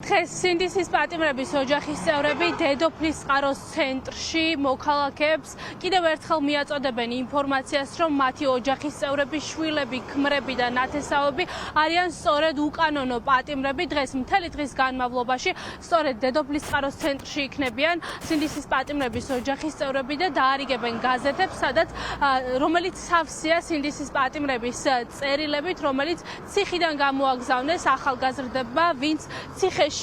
დღეს სინდისის პატიმრების ოჯახის წევრები დედოფლის წყაროს ცენტრში მოქალაქეებს კიდევ ერთხელ მიაწოდებენ ინფორმაციას, რომ მათი ოჯახის წევრები, შვილები, ქმრები და ნათესავები არიან სწორედ უკანონო პატიმრები. დღეს მთელი დღის განმავლობაში სწორედ დედოფლის წყაროს ცენტრში იქნებიან სინდისის პატიმრების ოჯახის წევრები და დაარიგებენ გაზეთებს, სადაც რომელიც სავსეა სინდისის პატიმრების წერილებით, რომელიც ციხიდან გამოაგზავნეს ახალგაზრდებმა, ვინც ციხეში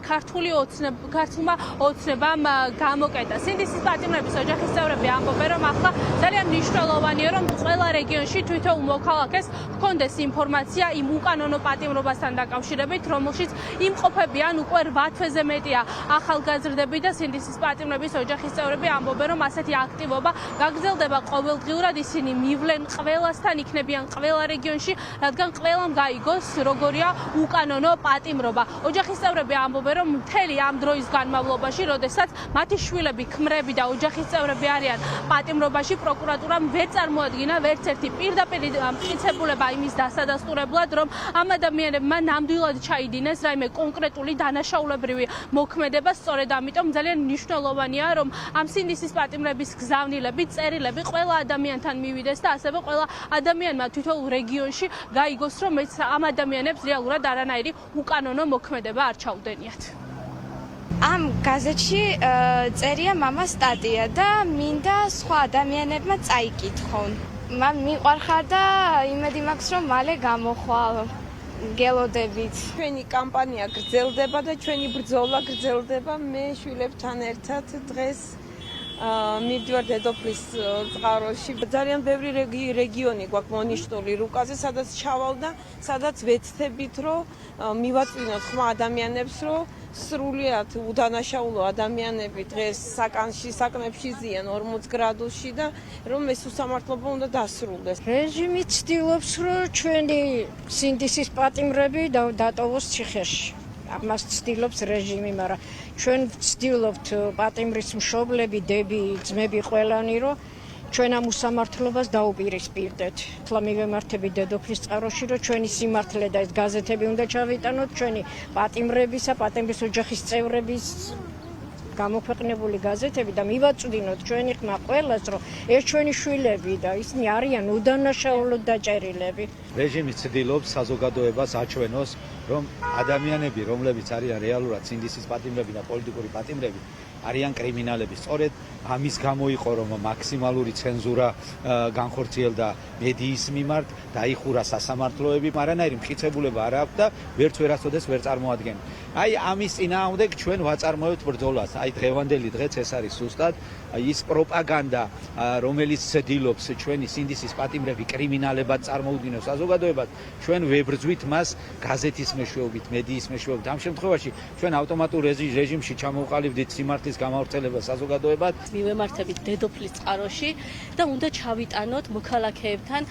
ქართულმა ოცნებამ გამოკეტა. სინდისის პატიმრების ოჯახის წევრები ამბობენ, რომ ახლა ძალიან მნიშვნელოვანია, რომ ყველა რეგიონში თითოეულ მოქალაქეს ჰქონდეს ინფორმაცია იმ უკანონო პატიმრობასთან დაკავშირებით, რომელშიც იმყოფებიან უკვე 8 თვეზე მეტია ახალგაზრდები და სინდისის პატიმრების ოჯახის წევრები ამბობენ, რომ ასეთი აქტივობა გაგრძელდება ყოველდღიურად. ისინი მივლენ ყველასთან, იქნებიან ყველა რეგიონში, რადგან ყველამ გაიგოს, როგორია უკანონო პატიმრობა. ოჯახის წევრები ამბობენ, რომ მთელი ამ დროის განმავლობაში, როდესაც მათი შვილები, ქმრები და ოჯახის წევრები არიან პატიმრობაში, პროკურატურამ ვერ წარმოადგინა ვერცერთი პირდაპირ მტკიცებულება იმის დასადასტურებლად, რომ ამ ადამიანებმა ნამდვილად ჩაიდინეს რაიმე კონკრეტული დანაშაულებრივი მოქმედება. სწორედ ამიტომ ძალიან მნიშვნელოვანია, რომ ამ სინდისის პატიმრების გზავნილები, წერილები ყველა ადამიანთან მივიდეს და ასევე ყველა ადამიანმა თითოეულ რეგიონში გაიგოს, რომ ამ ადამიანებს რეალურად არანაირი უკანონო მოქმედება არ ჩაუდენიათ. ამ გაზეთში წერია მამას სტატია და მინდა სხვა ადამიანებმა წაიკითხონ. მან მიყვარხარ და იმედი მაქვს, რომ მალე გამოხვალ. გელოდებით. ჩვენი კამპანია გრძელდება და ჩვენი ბრძოლა გრძელდება. მე შვილებთან ერთად დღეს მივდივარ დედოფლის წყაროში. ძალიან ბევრი რეგიონი გვაქვს მონიშნული რუკაზე, სადაც ჩავალ და სადაც ვეცდებით, რომ მივაწვინოთ ხმა ადამიანებს, რომ სრულიად უდანაშაულო ადამიანები დღეს საკნებში ზიან 40 გრადუსში და რომ ეს უსამართლობა უნდა დასრულდეს. რეჟიმი ცდილობს, რომ ჩვენი სინდისის პატიმრები დატოვოს ციხეში. ამას ცდილობს რეჟიმი, მაგრამ ჩვენ ვცდილობთ პატიმრის მშობლები, დები, ძმები ყველანი, რომ ჩვენ ამ უსამართლობას დაუპირისპირდეთ. ახლა მივემართებით დედოფლის წყაროში, რომ ჩვენი სიმართლე და ეს გაზეთები უნდა ჩავიტანოთ, ჩვენი პატიმრებისა, პატიმრის ოჯახის წევრების გამოქვეყნებული გაზეთები და მივაწვდინოთ ჩვენი ხმა ყველას, რომ ეს ჩვენი შვილები და ისინი არიან უდანაშაულოდ დაჭერილები. რეჟიმი ცდილობს საზოგადოებას აჩვენოს, რომ ადამიანები, რომლებიც არიან რეალურად სინდისის პატიმრები და პოლიტიკური პატიმრები, არიან კრიმინალები. სწორედ ამის გამო იყო, რომ მაქსიმალური ცენზურა განხორციელდა მედიის მიმართ, დაიხურა სასამართლოები, არანაირი მტკიცებულება არ აქვს და ვერც ვერასოდეს ვერ წარმოადგენენ. აი ამის წინააღმდეგ ჩვენ ვაწარმოებთ ბრძოლას. აი დღევანდელი დღეც ეს არის ზუსტად ის პროპაგანდა, რომელიც ცდილობს ჩვენი სინდისის პატიმრები კრიმინალებად წარმოუდგინოს საზოგადოებას. ჩვენ ვებრძვით მას გაზეთის მეშვეობით, მედიის მეშვეობით. ამ შემთხვევაში ჩვენ ავტომატურ რეჟიმში ჩამოვყალიბდით სიმართლის გამავრცელებას საზოგადოებად. მივემართებით დედოფლის წყაროში და უნდა ჩავიტანოთ მოქალაქეებთან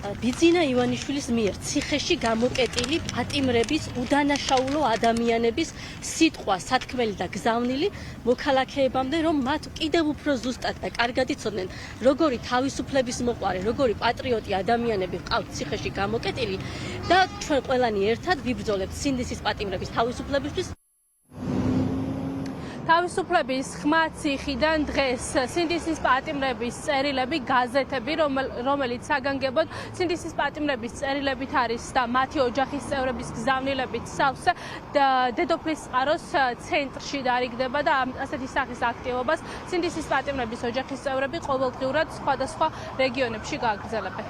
ბიძინა ივანიშვილის მიერ ციხეში გამოკეტილი პატიმრების, უდანაშაულო ადამიანების სიტყვა, სათქმელი და გზავნილი მოქალაქეებამდე, რომ მათ კიდევ უფრო ზუსტად და კარგად იცოდნენ, როგორი თავისუფლების მოყვარე, როგორი პატრიოტი ადამიანები ყავთ ციხეში გამოკეტილი და ჩვენ ყველანი ერთად ვიბრძოლებთ სინდისის პატიმრების თავისუფლებისთვის. თავისუფლების ხმა ციხიდან დღეს სინდისის პატიმრების წერილები, გაზეთები, რომელიც საგანგებოდ სინდისის პატიმრების წერილებით არის და მათი ოჯახის წევრების გზავნილებით სავსე დედოფლის წყაროს ცენტრში დაარიგდება და ასეთი სახის აქტივობას სინდისის პატიმრების ოჯახის წევრები ყოველდღიურად სხვადასხვა რეგიონებში გააგრძელებენ.